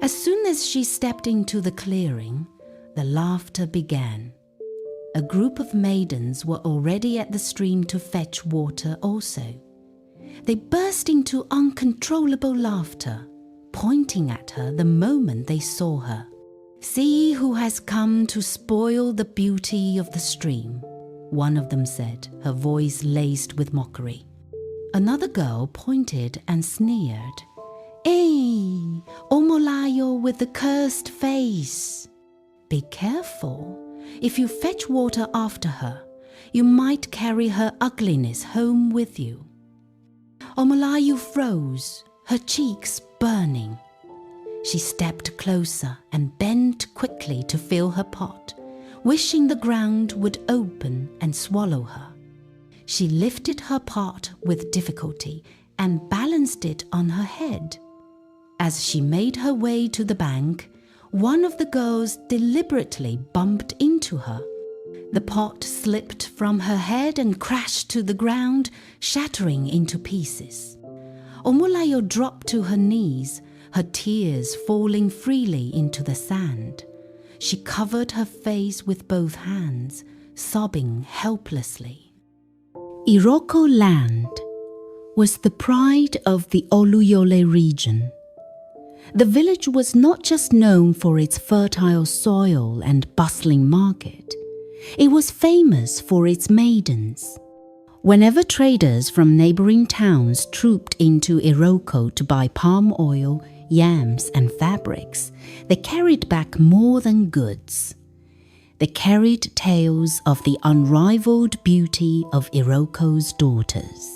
As soon as she stepped into the clearing, the laughter began. A group of maidens were already at the stream to fetch water also. They burst into uncontrollable laughter, pointing at her the moment they saw her. "See who has come to spoil the beauty of the stream," one of them said, her voice laced with mockery. Another girl pointed and sneered. "Hey, Omolayo with the cursed face! Be careful. If you fetch water after her, you might carry her ugliness home with you." Omolayo froze, her cheeks burning. She stepped closer and bent quickly to fill her pot, wishing the ground would open and swallow her. She lifted her pot with difficulty and balanced it on her head. As she made her way to the bank, one of the girls deliberately bumped into her. The pot slipped from her head and crashed to the ground, shattering into pieces. Omolayo dropped to her knees, her tears falling freely into the sand. She covered her face with both hands, sobbing helplessly. Iroko land was the pride of the Oluyole region. The village was not just known for its fertile soil and bustling market. It was famous for its maidens. Whenever traders from neighboring towns trooped into Iroko to buy palm oil, yams, and fabrics, they carried back more than goods. They carried tales of the unrivaled beauty of Iroko's daughters.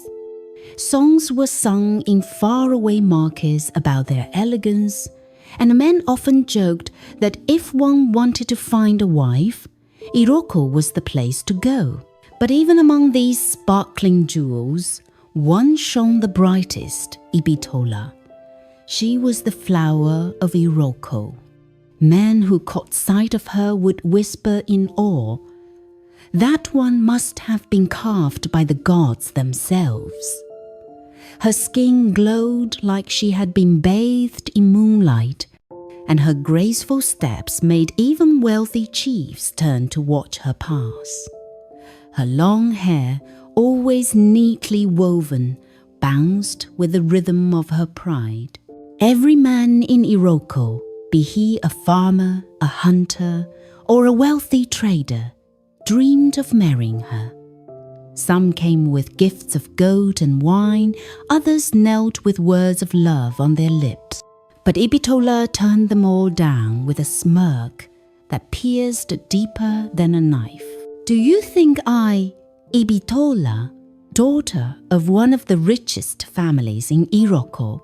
Songs were sung in faraway markets about their elegance, and men often joked that if one wanted to find a wife, Iroko was the place to go. But even among these sparkling jewels, one shone the brightest, Ibitola. She was the flower of Iroko. Men who caught sight of her would whisper in awe, "That one must have been carved by the gods themselves." Her skin glowed like she had been bathed in moonlight, and her graceful steps made even wealthy chiefs turn to watch her pass. Her long hair, always neatly woven, bounced with the rhythm of her pride. Every man in Iroko, be he a farmer, a hunter, or a wealthy trader, dreamed of marrying her. Some came with gifts of gold and wine, others knelt with words of love on their lips. But Ibitola turned them all down with a smirk that pierced deeper than a knife. "Do you think I, Ibitola, daughter of one of the richest families in Iroko,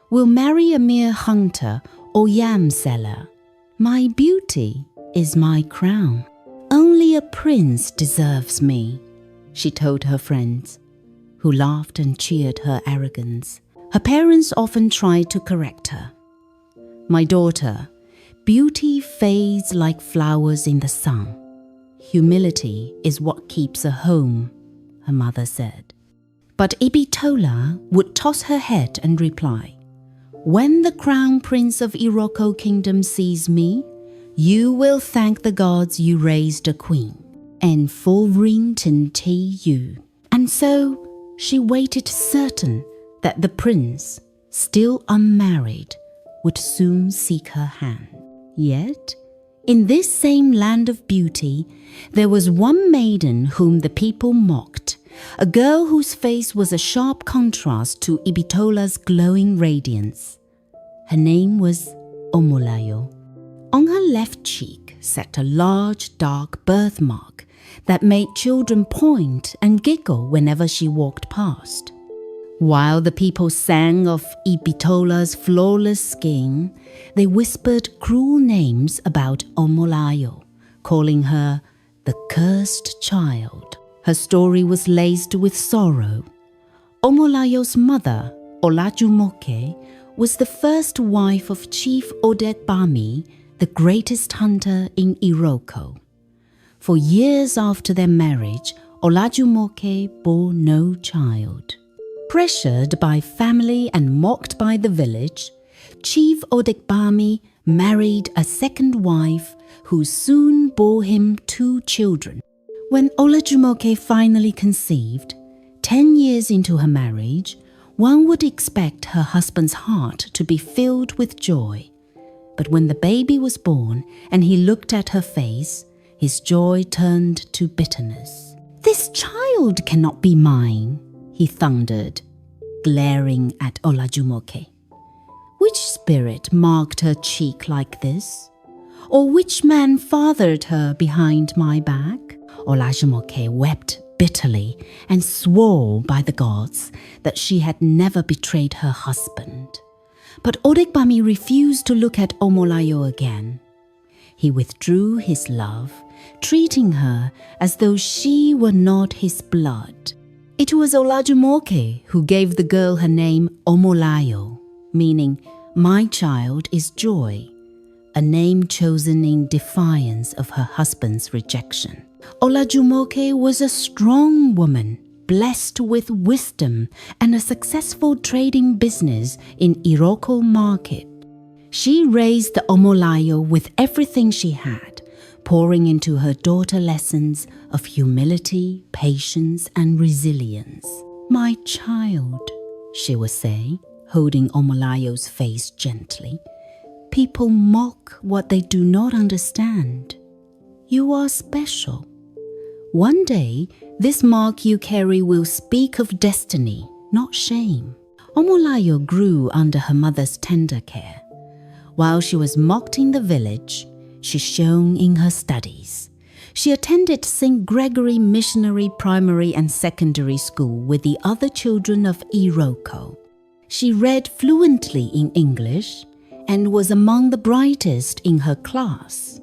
will marry a mere hunter or yam seller? My beauty is my crown. Only a prince deserves me," she told her friends, who laughed and cheered her arrogance. Her parents often tried to correct her. "My daughter, beauty fades like flowers in the sun. Humility is what keeps a home," her mother said. But Ibitola would toss her head and reply, "When the crown prince of Iroko kingdom sees me, you will thank the gods you raised a queen. And for ring you." And so she waited, certain that the prince, still unmarried, would soon seek her hand. Yet, in this same land of beauty, there was one maiden whom the people mocked, a girl whose face was a sharp contrast to Ibitola's glowing radiance. Her name was Omolayo. On her left cheek sat a large, dark birthmark that made children point and giggle whenever she walked past. While the people sang of Ibitola's flawless skin, they whispered cruel names about Omolayo, calling her the cursed child. Her story was laced with sorrow. Omolayo's mother, Olajumoke, was the first wife of Chief Odegbami, the greatest hunter in Iroko. For years after their marriage, Olajumoke bore no child. Pressured by family and mocked by the village, Chief Odegbami married a second wife who soon bore him 2 children. When Olajumoke finally conceived, 10 years into her marriage, one would expect her husband's heart to be filled with joy. But when the baby was born and he looked at her face, his joy turned to bitterness. "This child cannot be mine," he thundered, glaring at Olajumoke. "Which spirit marked her cheek like this? Or which man fathered her behind my back?" Olajumoke wept bitterly and swore by the gods that she had never betrayed her husband. But Odegbami refused to look at Omolayo again. He withdrew his love, treating her as though she were not his blood. It was Olajumoke who gave the girl her name Omolayo, meaning "my child is joy," a name chosen in defiance of her husband's rejection. Olajumoke was a strong woman, blessed with wisdom and a successful trading business in Iroko Market. She raised the Omolayo with everything she had, pouring into her daughter lessons of humility, patience, and resilience. "My child," she would say, holding Omolayo's face gently, "people mock what they do not understand. You are special. One day, this mark you carry will speak of destiny, not shame." Omolayo grew under her mother's tender care. While she was mocked in the village, she shone in her studies. She attended St. Gregory Missionary Primary and Secondary School with the other children of Iroko. She read fluently in English and was among the brightest in her class.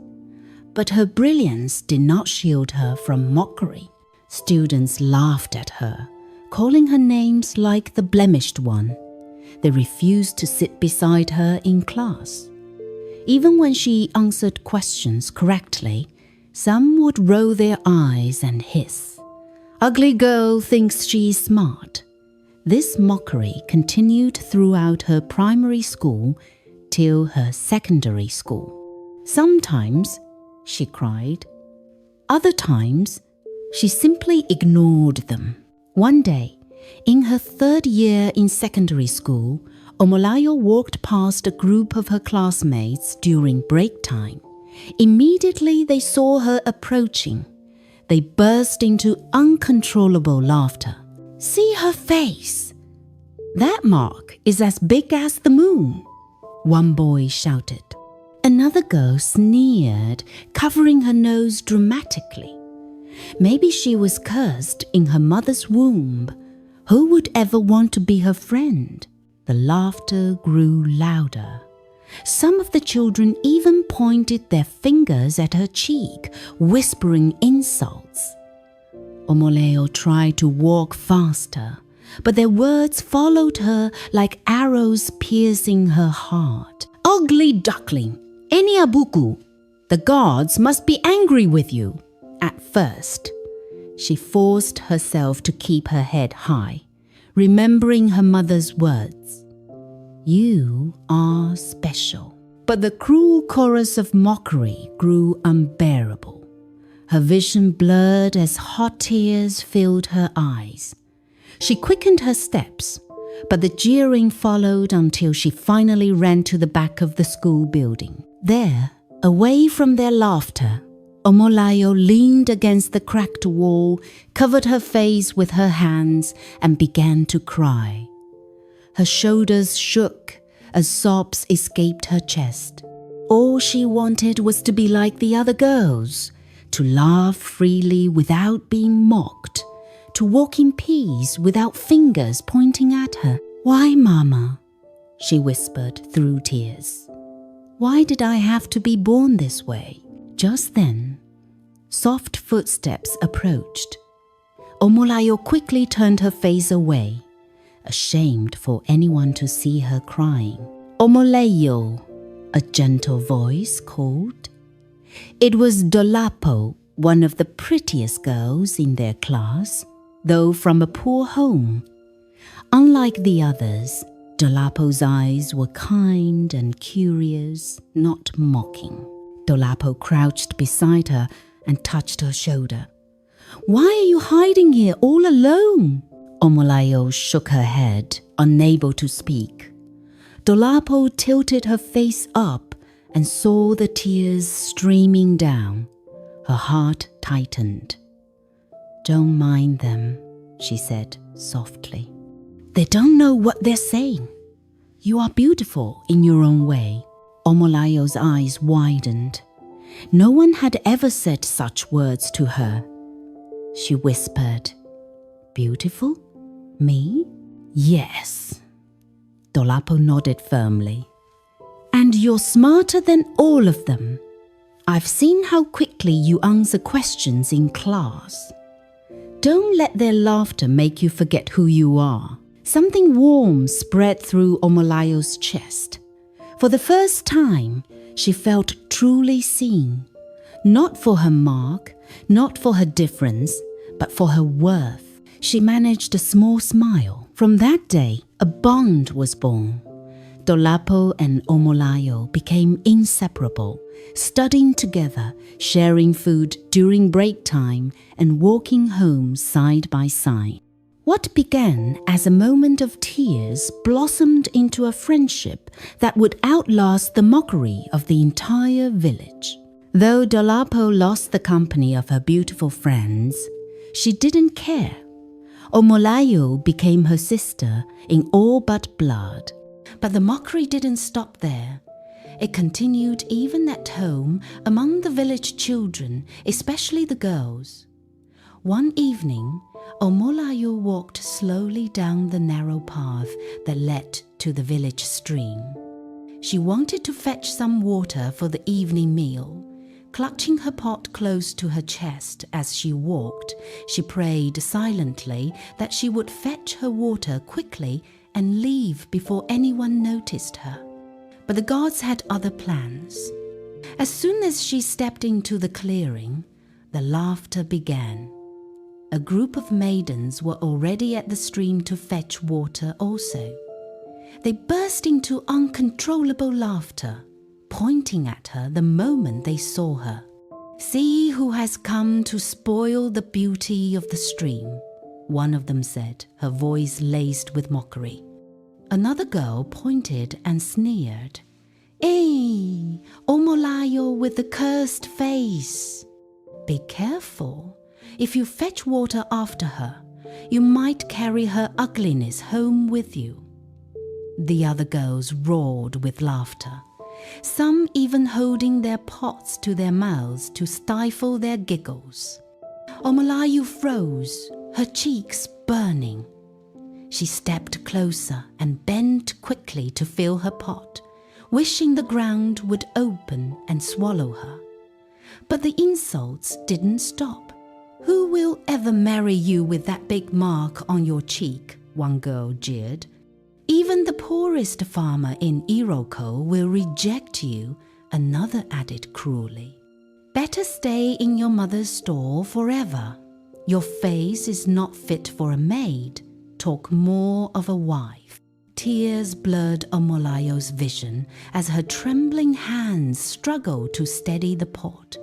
But her brilliance did not shield her from mockery. Students laughed at her, calling her names like the blemished one. They refused to sit beside her in class. Even when she answered questions correctly, some would roll their eyes and hiss, "Ugly girl thinks she is smart." This mockery continued throughout her primary school till her secondary school. Sometimes she cried. Other times, she simply ignored them. One day, in her 3rd year in secondary school, Omolayo walked past a group of her classmates during break time. Immediately they saw her approaching. They burst into uncontrollable laughter. "See her face! That mark is as big as the moon," one boy shouted. Another girl sneered, covering her nose dramatically. Maybe she was cursed in her mother's womb. Who would ever want to be her friend? The laughter grew louder. Some of the children even pointed their fingers at her cheek, whispering insults. Omolayo tried to walk faster, but their words followed her like arrows piercing her heart. "Ugly duckling! Eniabuku! The gods must be angry with you." At first, she forced herself to keep her head high, remembering her mother's words. "You are special." But the cruel chorus of mockery grew unbearable. Her vision blurred as hot tears filled her eyes. She quickened her steps, but the jeering followed until she finally ran to the back of the school building. There, away from their laughter, Omolayo leaned against the cracked wall, covered her face with her hands, and began to cry. Her shoulders shook as sobs escaped her chest. All she wanted was to be like the other girls, to laugh freely without being mocked, to walk in peace without fingers pointing at her. "Why, Mama?" she whispered through tears. "Why did I have to be born this way?" Just then, soft footsteps approached. Omolayo quickly turned her face away, ashamed for anyone to see her crying. "Omoleyo," a gentle voice called. It was Dolapo, one of the prettiest girls in their class, though from a poor home. Unlike the others, Dolapo's eyes were kind and curious, not mocking. Dolapo crouched beside her and touched her shoulder. "Why are you hiding here all alone?" Omolayo shook her head, unable to speak. Dolapo tilted her face up and saw the tears streaming down. Her heart tightened. "Don't mind them," she said softly. "They don't know what they're saying. You are beautiful in your own way." Omolayo's eyes widened. No one had ever said such words to her. She whispered, "Beautiful? Me?" "Yes." Dolapo nodded firmly. "And you're smarter than all of them. I've seen how quickly you answer questions in class. Don't let their laughter make you forget who you are." Something warm spread through Omolayo's chest. For the first time, she felt truly seen. Not for her mark, not for her difference, but for her worth. She managed a small smile. From that day, a bond was born. Dolapo and Omolayo became inseparable, studying together, sharing food during break time, and walking home side by side. What began as a moment of tears blossomed into a friendship that would outlast the mockery of the entire village. Though Dolapo lost the company of her beautiful friends, she didn't care. Omolayo became her sister in all but blood. But the mockery didn't stop there. It continued even at home among the village children, especially the girls. One evening, Omolayo walked slowly down the narrow path that led to the village stream. She wanted to fetch some water for the evening meal. Clutching her pot close to her chest as she walked, she prayed silently that she would fetch her water quickly and leave before anyone noticed her. But the gods had other plans. As soon as she stepped into the clearing, the laughter began. A group of maidens were already at the stream to fetch water also. They burst into uncontrollable laughter, pointing at her the moment they saw her. "See who has come to spoil the beauty of the stream," one of them said, her voice laced with mockery. Another girl pointed and sneered. "Hey, Omolayo with the cursed face! Be careful. If you fetch water after her, you might carry her ugliness home with you." The other girls roared with laughter, some even holding their pots to their mouths to stifle their giggles. Omolayo froze, her cheeks burning. She stepped closer and bent quickly to fill her pot, wishing the ground would open and swallow her. But the insults didn't stop. "Who will ever marry you with that big mark on your cheek?" one girl jeered. "Even the poorest farmer in Iroko will reject you," another added cruelly. "Better stay in your mother's stall forever. Your face is not fit for a maid. Talk more of a wife." Tears blurred Omolayo's vision as her trembling hands struggled to steady the pot.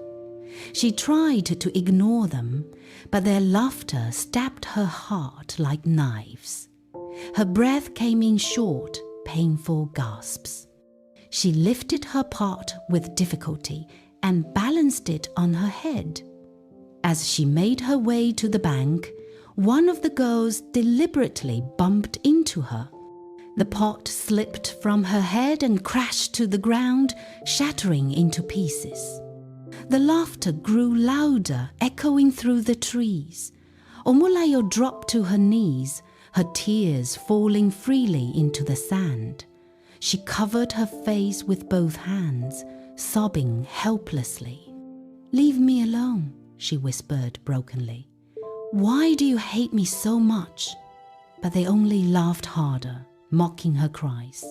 She tried to ignore them, but their laughter stabbed her heart like knives. Her breath came in short, painful gasps. She lifted her pot with difficulty and balanced it on her head. As she made her way to the bank, one of the girls deliberately bumped into her. The pot slipped from her head and crashed to the ground, shattering into pieces. The laughter grew louder, echoing through the trees. Omolayo dropped to her knees, her tears falling freely into the sand. She covered her face with both hands, sobbing helplessly. "Leave me alone," she whispered brokenly. "Why do you hate me so much?" But they only laughed harder, mocking her cries.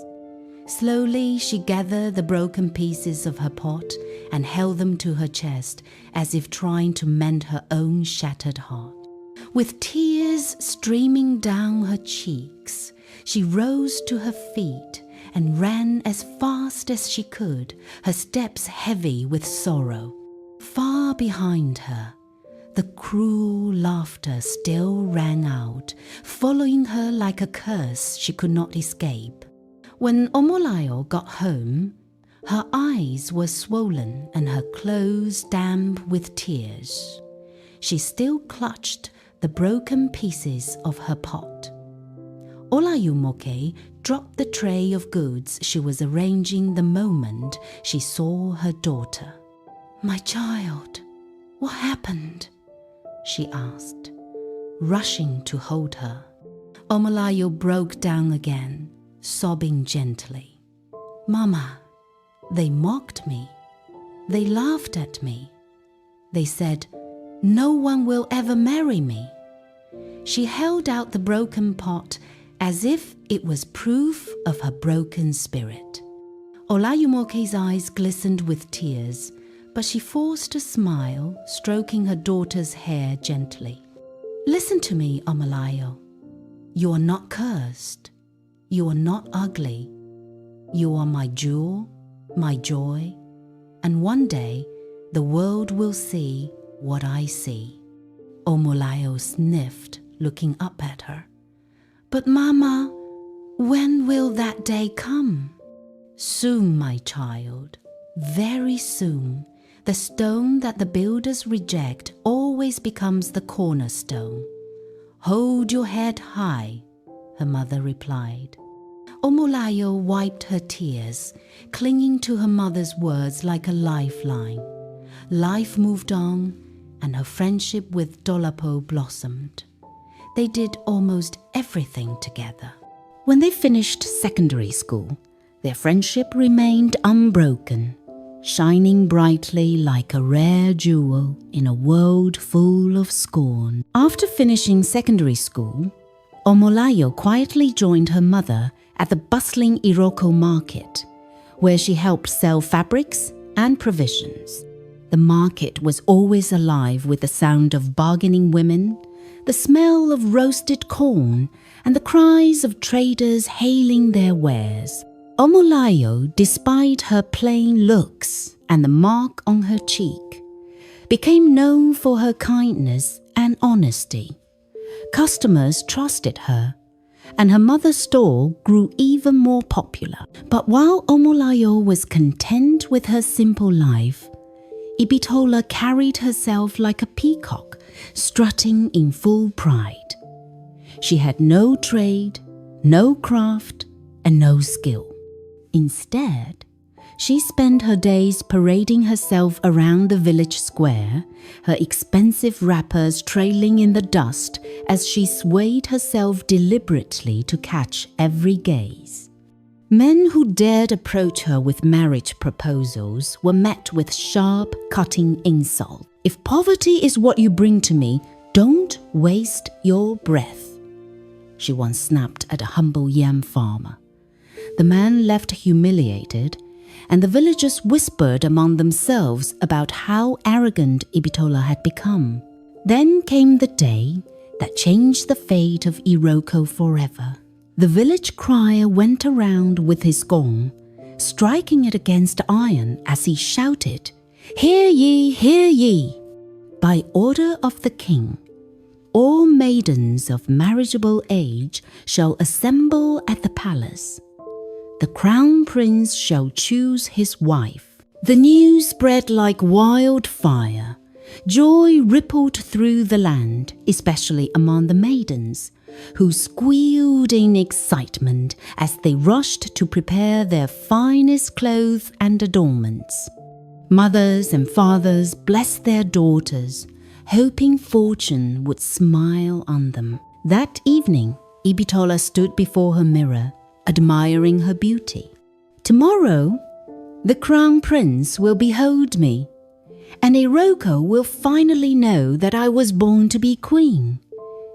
Slowly, she gathered the broken pieces of her pot and held them to her chest as if trying to mend her own shattered heart. With tears streaming down her cheeks, She rose to her feet and ran as fast as she could, her steps heavy with sorrow. Far behind her, the cruel laughter still rang out, following her like a curse she could not escape. When Omolayo got home, her eyes were swollen and her clothes damp with tears. She still clutched the broken pieces of her pot. Olayumoke dropped the tray of goods she was arranging the moment she saw her daughter. "My child, what happened?" she asked, rushing to hold her. Omolayo broke down again, sobbing gently. "Mama, they mocked me. They laughed at me. They said, 'No one will ever marry me.'" She held out the broken pot as if it was proof of her broken spirit. Olayumoke's eyes glistened with tears, but she forced a smile, stroking her daughter's hair gently. "Listen to me, Omolayo. You are not cursed. You are not ugly. You are my jewel, my joy, and one day the world will see what I see." Omolayo sniffed, looking up at her. "But Mama, when will that day come?" "Soon, my child, very soon. The stone that the builders reject always becomes the cornerstone. Hold your head high," her mother replied. Omolayo wiped her tears, clinging to her mother's words like a lifeline. Life moved on, and her friendship with Dolapo blossomed. They did almost everything together. When they finished secondary school, their friendship remained unbroken, shining brightly like a rare jewel in a world full of scorn. After finishing secondary school, Omolayo quietly joined her mother at the bustling Iroko market, where she helped sell fabrics and provisions. The market was always alive with the sound of bargaining women, the smell of roasted corn, and the cries of traders hailing their wares. Omolayo, despite her plain looks and the mark on her cheek, became known for her kindness and honesty. Customers trusted her, and her mother's store grew even more popular. But while Omolayo was content with her simple life, Ibitola carried herself like a peacock, strutting in full pride. She had no trade, no craft, and no skill. Instead, she spent her days parading herself around the village square, her expensive wrappers trailing in the dust as she swayed herself deliberately to catch every gaze. Men who dared approach her with marriage proposals were met with sharp, cutting insult. "If poverty is what you bring to me, don't waste your breath," she once snapped at a humble yam farmer. The man left humiliated, and the villagers whispered among themselves about how arrogant Ibitola had become. Then came the day that changed the fate of Iroko forever. The village crier went around with his gong, striking it against iron as he shouted, "Hear ye, hear ye! By order of the king, all maidens of marriageable age shall assemble at the palace. The crown prince shall choose his wife." The news spread like wildfire. Joy rippled through the land, especially among the maidens, who squealed in excitement as they rushed to prepare their finest clothes and adornments. Mothers and fathers blessed their daughters, hoping fortune would smile on them. That evening, Ibitola stood before her mirror, admiring her beauty. "Tomorrow, the crown prince will behold me, and Iroko will finally know that I was born to be queen,"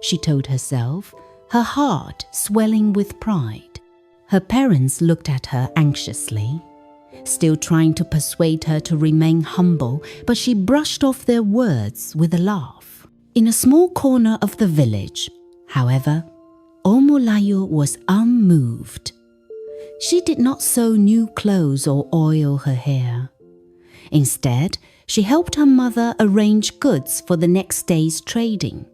she told herself, her heart swelling with pride. Her parents looked at her anxiously, still trying to persuade her to remain humble, but she brushed off their words with a laugh. In a small corner of the village, however, Omolayo was unmoved. She did not sew new clothes or oil her hair. Instead, she helped her mother arrange goods for the next day's trading.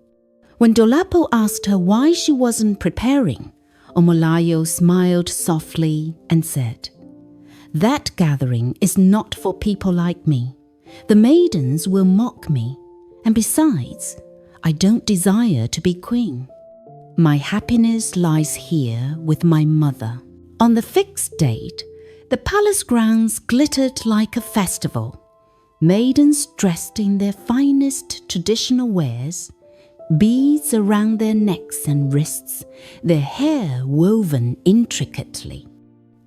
When Dolapo asked her why she wasn't preparing, Omolayo smiled softly and said, "That gathering is not for people like me. The maidens will mock me, and besides, I don't desire to be queen. My happiness lies here with my mother." On the fixed date, the palace grounds glittered like a festival. Maidens dressed in their finest traditional wares, beads around their necks and wrists, their hair woven intricately.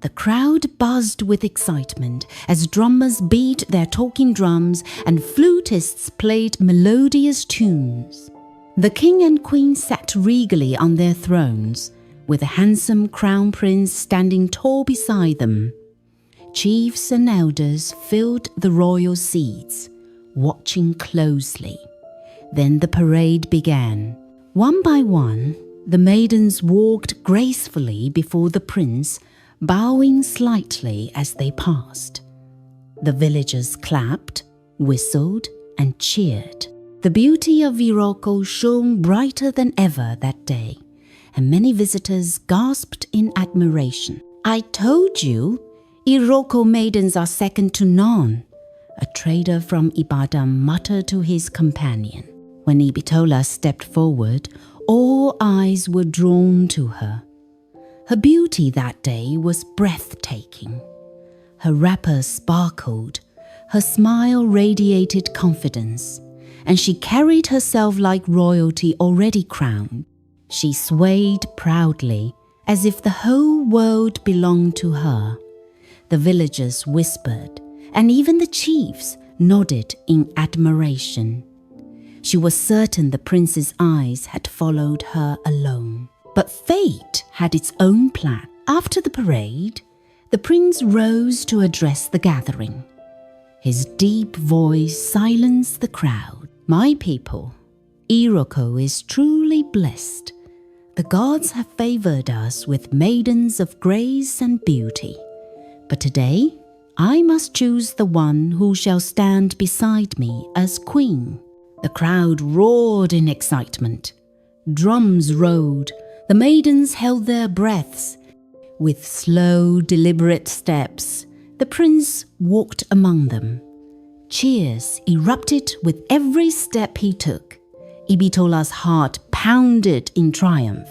The crowd buzzed with excitement as drummers beat their talking drums and flutists played melodious tunes. The king and queen sat regally on their thrones, with a handsome crown prince standing tall beside them. Chiefs and elders filled the royal seats, watching closely. Then the parade began. One by one, the maidens walked gracefully before the prince, bowing slightly as they passed. The villagers clapped, whistled, and cheered. The beauty of Iroko shone brighter than ever that day, and many visitors gasped in admiration. "I told you, Iroko maidens are second to none," a trader from Ibadan muttered to his companion. When Ibitola stepped forward, all eyes were drawn to her. Her beauty that day was breathtaking. Her wrapper sparkled, her smile radiated confidence, and she carried herself like royalty already crowned. She swayed proudly, as if the whole world belonged to her. The villagers whispered, and even the chiefs nodded in admiration. She was certain the prince's eyes had followed her alone. But fate had its own plan. After the parade, the prince rose to address the gathering. His deep voice silenced the crowd. "My people, Iroko is truly blessed. The gods have favored us with maidens of grace and beauty. But today, I must choose the one who shall stand beside me as queen." The crowd roared in excitement. Drums rolled. The maidens held their breaths. With slow, deliberate steps, the prince walked among them. Cheers erupted with every step he took. Ibitola's heart pounded in triumph.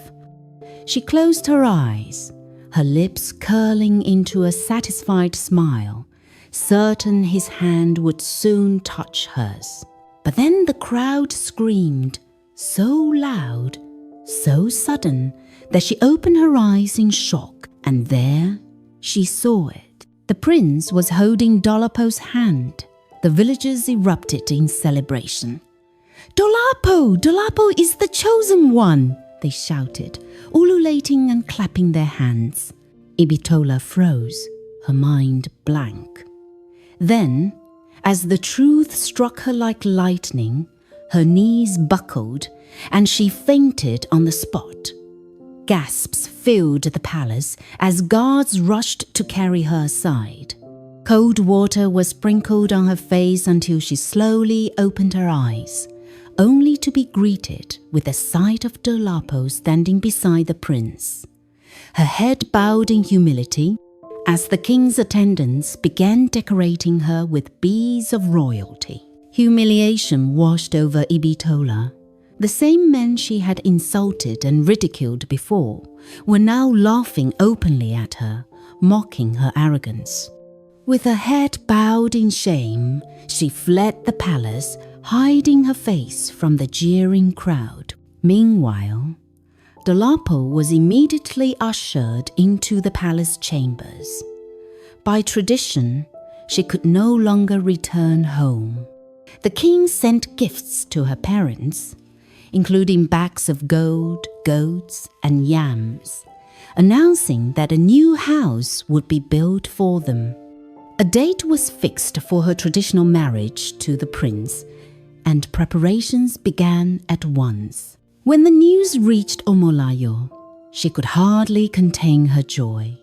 She closed her eyes, her lips curling into a satisfied smile, certain his hand would soon touch hers. But then the crowd screamed, so loud, so sudden, that she opened her eyes in shock, and there she saw it. The prince was holding Dolapo's hand. The villagers erupted in celebration. "Dolapo! Dolapo is the chosen one!" they shouted, ululating and clapping their hands. Ibitola froze, her mind blank. Then, as the truth struck her like lightning, her knees buckled and she fainted on the spot. Gasps filled the palace as guards rushed to carry her aside. Cold water was sprinkled on her face until she slowly opened her eyes, only to be greeted with the sight of Dolapo standing beside the prince. Her head bowed in humility as the king's attendants began decorating her with beads of royalty. Humiliation washed over Ibitola. The same men she had insulted and ridiculed before were now laughing openly at her, mocking her arrogance. With her head bowed in shame, she fled the palace, hiding her face from the jeering crowd. Meanwhile, Dolapo was immediately ushered into the palace chambers. By tradition, she could no longer return home. The king sent gifts to her parents, including bags of gold, goats, and yams, announcing that a new house would be built for them. A date was fixed for her traditional marriage to the prince, and preparations began at once. When the news reached Omolayo, She could hardly contain her joy.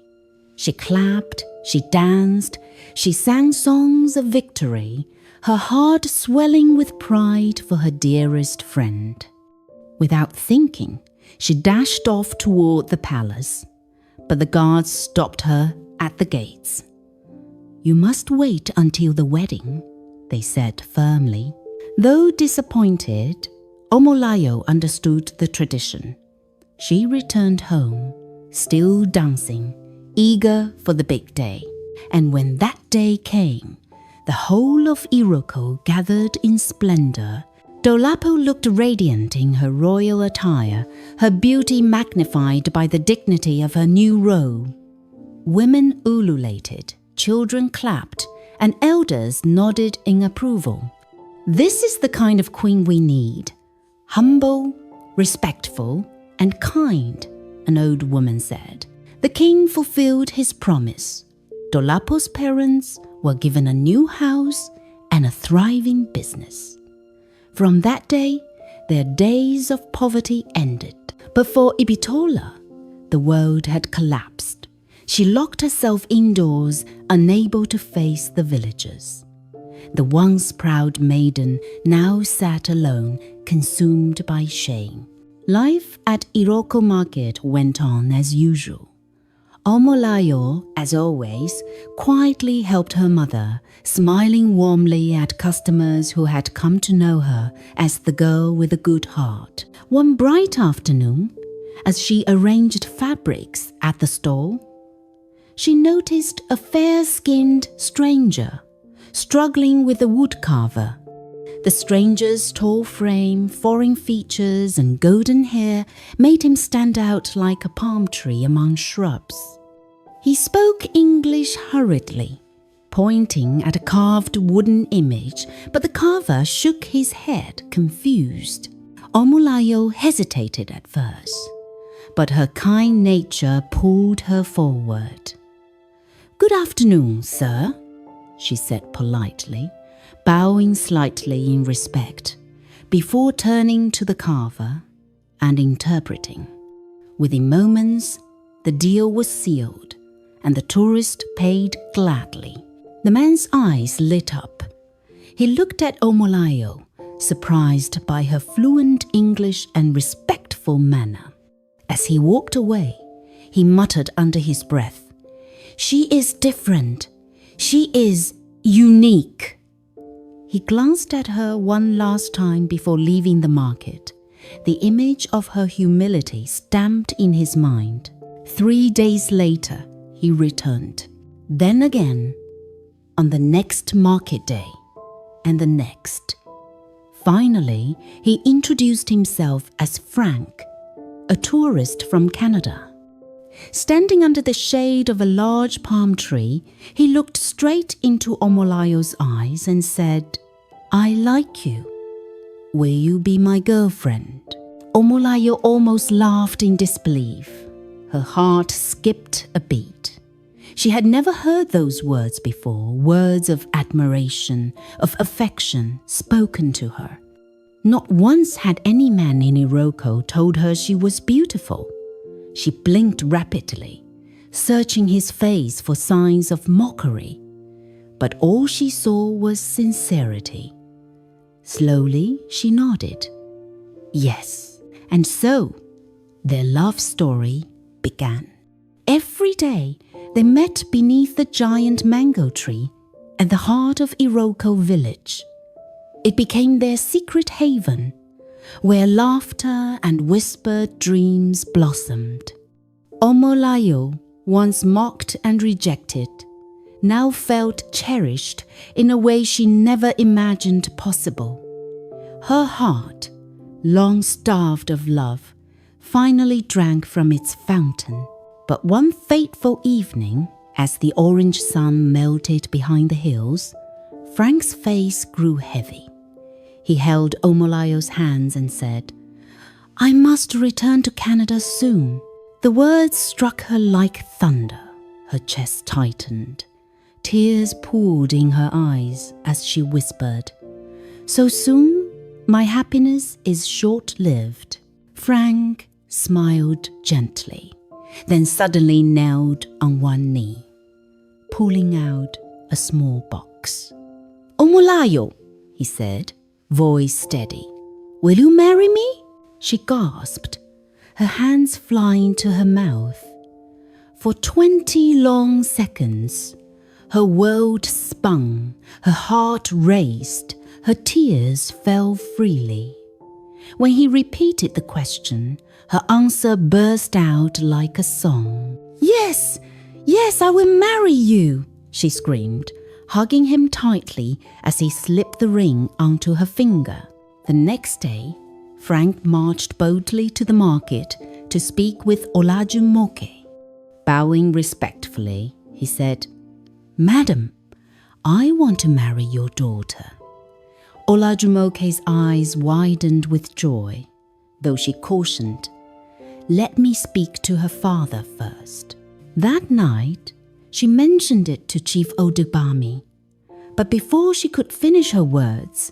She clapped, she danced, she sang songs of victory, her heart swelling with pride for her dearest friend. Without thinking, she dashed off toward the palace, but the guards stopped her at the gates. "You must wait until the wedding," they said firmly. Though disappointed, Omolayo understood the tradition. She returned home, still dancing, eager for the big day. And when that day came, the whole of Iroko gathered in splendor. Dolapo looked radiant in her royal attire, her beauty magnified by the dignity of her new robe. Women ululated, children clapped, and elders nodded in approval. "This is the kind of queen we need. Humble, respectful, and kind," an old woman said. The king fulfilled his promise. Dolapo's parents were given a new house and a thriving business. From that day, their days of poverty ended. But for Ibitola, the world had collapsed. She locked herself indoors, unable to face the villagers. The once proud maiden now sat alone, consumed by shame. Life at Iroko Market went on as usual. Omolayo, as always, quietly helped her mother, smiling warmly at customers who had come to know her as the girl with a good heart. One bright afternoon, as she arranged fabrics at the stall, she noticed a fair-skinned stranger struggling with a woodcarver. The stranger's tall frame, foreign features, and golden hair made him stand out like a palm tree among shrubs. He spoke English hurriedly, pointing at a carved wooden image, but the carver shook his head, confused. Omolayo hesitated at first, but her kind nature pulled her forward. "Good afternoon, sir," she said politely, bowing slightly in respect, before turning to the carver and interpreting. Within moments, the deal was sealed, and the tourist paid gladly. The man's eyes lit up. He looked at Omolayo, surprised by her fluent English and respectful manner. As he walked away, he muttered under his breath, "She is different. She is unique." He glanced at her one last time before leaving the market, the image of her humility stamped in his mind. 3 days later, he returned. Then again, on the next market day, and the next. Finally, he introduced himself as Frank, a tourist from Canada. Standing under the shade of a large palm tree, he looked straight into Omolayo's eyes and said, "I like you. Will you be my girlfriend?" Omolayo almost laughed in disbelief. Her heart skipped a beat. She had never heard those words before, words of admiration, of affection spoken to her. Not once had any man in Iroko told her she was beautiful. She blinked rapidly, searching his face for signs of mockery, but all she saw was sincerity. Slowly, she nodded. Yes, and so their love story began. Every day, they met beneath the giant mango tree at the heart of Iroko village. It became their secret haven, where laughter and whispered dreams blossomed. Omolayo, once mocked and rejected, now felt cherished in a way she never imagined possible. Her heart, long starved of love, finally drank from its fountain. But one fateful evening, as the orange sun melted behind the hills, Frank's face grew heavy. He held Omolayo's hands and said, "I must return to Canada soon." The words struck her like thunder. Her chest tightened. Tears pooled in her eyes as she whispered, "So soon? My happiness is short-lived." Frank smiled gently, then suddenly knelt on one knee, pulling out a small box. "Omolayo," he said, voice steady. "Will you marry me?" She gasped, her hands flying to her mouth. For 20 long seconds, her world spun, her heart raced, her tears fell freely. When he repeated the question, her answer burst out like a song. "Yes, yes, I will marry you," she screamed, hugging him tightly as he slipped the ring onto her finger. The next day, Frank marched boldly to the market to speak with Olajumoke. Bowing respectfully, he said, "Madam, I want to marry your daughter." Olajumoke's eyes widened with joy, though she cautioned, "Let me speak to her father first." That night, she mentioned it to Chief Odegbami, but before she could finish her words,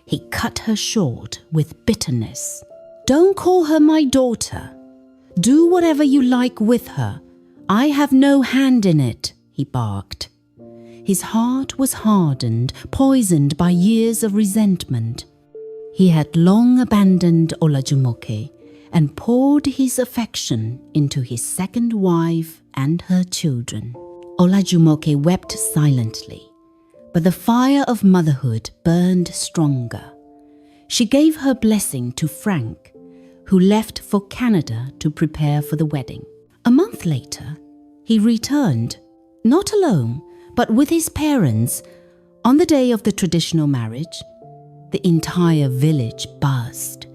he cut her short with bitterness. "Don't call her my daughter. Do whatever you like with her. I have no hand in it," he barked. His heart was hardened, poisoned by years of resentment. He had long abandoned Olajumoke and poured his affection into his second wife and her children. Olajumoke wept silently, but the fire of motherhood burned stronger. She gave her blessing to Frank, who left for Canada to prepare for the wedding. A month later, he returned, not alone, but with his parents. On the day of the traditional marriage, the entire village buzzed.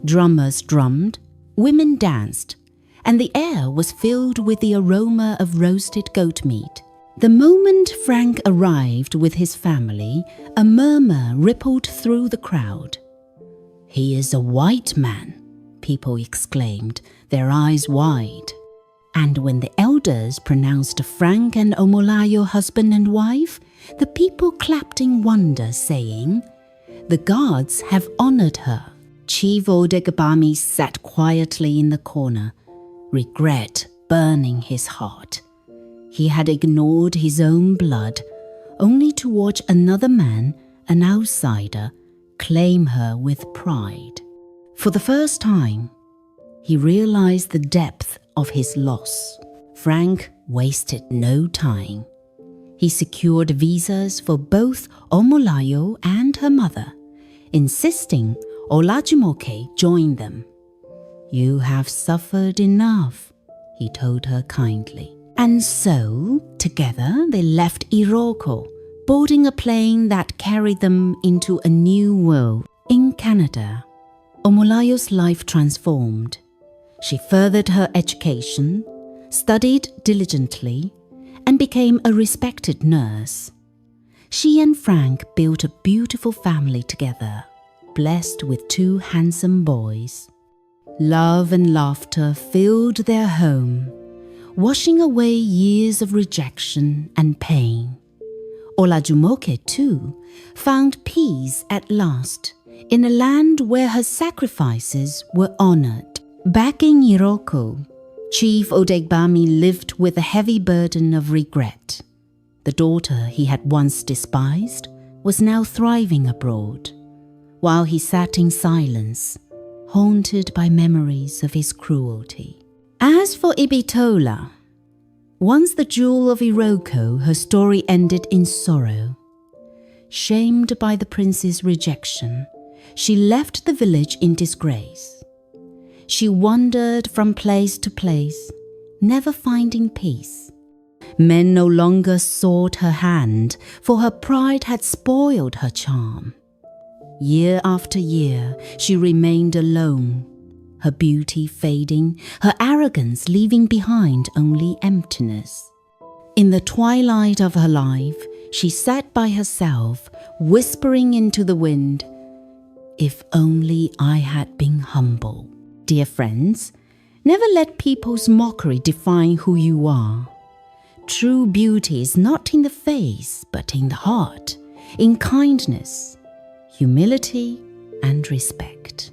Drummers drummed, women danced, and the air was filled with the aroma of roasted goat meat. The moment Frank arrived with his family, a murmur rippled through the crowd. "He is a white man," people exclaimed, their eyes wide. And when the elders pronounced Frank and Omolayo husband and wife, the people clapped in wonder, saying, "The gods have honored her." Chief Odegbami sat quietly in the corner, regret burning his heart. He had ignored his own blood, only to watch another man, an outsider, claim her with pride. For the first time, he realized the depth of his loss. Frank wasted no time. He secured visas for both Omolayo and her mother, insisting Olajumoke join them. "You have suffered enough," he told her kindly. And so, together they left Iroko, boarding a plane that carried them into a new world. In Canada, Omolayo's life transformed. She furthered her education, studied diligently, and became a respected nurse. She and Frank built a beautiful family together, blessed with 2 handsome boys. Love and laughter filled their home, washing away years of rejection and pain. Olajumoke, too, found peace at last in a land where her sacrifices were honored. Back in Iroko, Chief Odegbami lived with a heavy burden of regret. The daughter he had once despised was now thriving abroad, while he sat in silence, haunted by memories of his cruelty. As for Ibitola, once the jewel of Iroko, her story ended in sorrow. Shamed by the prince's rejection, she left the village in disgrace. She wandered from place to place, never finding peace. Men no longer sought her hand, for her pride had spoiled her charm. Year after year, she remained alone, her beauty fading, her arrogance leaving behind only emptiness. In the twilight of her life, she sat by herself, whispering into the wind, "If only I had been humble." Dear friends, never let people's mockery define who you are. True beauty is not in the face, but in the heart, in kindness, humility, and respect.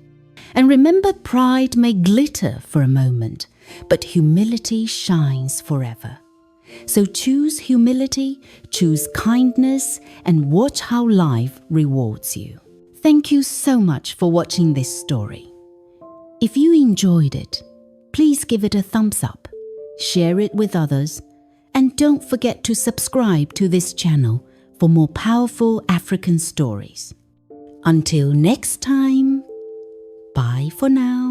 And remember, pride may glitter for a moment, but humility shines forever. So choose humility, choose kindness, and watch how life rewards you. Thank you so much for watching this story. If you enjoyed it, please give it a thumbs up, share it with others, and don't forget to subscribe to this channel for more powerful African stories. Until next time, bye for now.